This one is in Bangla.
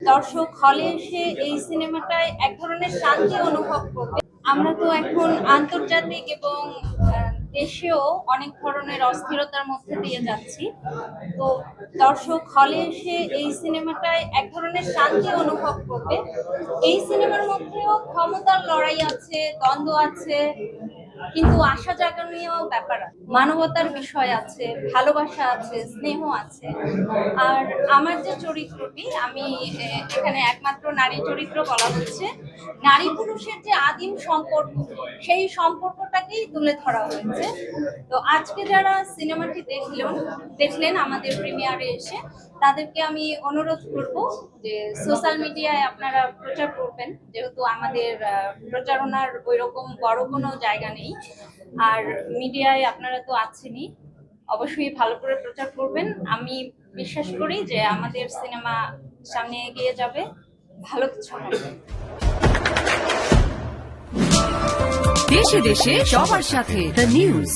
দর্শক হলে এসে এই সিনেমাটায় এক ধরনের শান্তি অনুভব করবে। আমরা তো এখন আন্তর্জাতিক এবং দেশেও অনেক ধরনের অস্থিরতার মধ্যে দিয়ে যাচ্ছি। তো দর্শক হলে এসে এই সিনেমাটায় এক ধরনের শান্তি অনুভব করবে। এই সিনেমার মধ্যেও ক্ষমতার লড়াই আছে, দ্বন্দ্ব আছে, কিন্তু আশা জাগানোও ব্যাপার আছে, মানবতার বিষয় আছে, ভালোবাসা আছে, স্নেহ আছে। আর আমার যে চরিত্রটি, আমি এখানে একমাত্র নারী চরিত্র বলা হচ্ছে। নারী পুরুষের যে আদিম সম্পর্ক, সেই সম্পর্কটাকেই তুলে ধরা হয়েছে। তো আজকে যারা সিনেমাটি দেখলেন আমাদের প্রিমিয়ারে এসে, তাদেরকে আমি অনুরোধ করব যে সোশ্যাল মিডিয়ায় আপনারা প্রচার করবেন, যেহেতু আমাদের প্রচারণার ওইরকম বড় কোনো জায়গা নেই। আর মিডিয়ায় আপনারা তো আছেনই, অবশ্যই ভালো করে প্রচার করবেন। আমি বিশ্বাস করি যে আমাদের সিনেমা সামনে এগিয়ে যাবে, ভালো কিছু হবে। দেশে দেশে সবার সাথে দ্য নিউজ।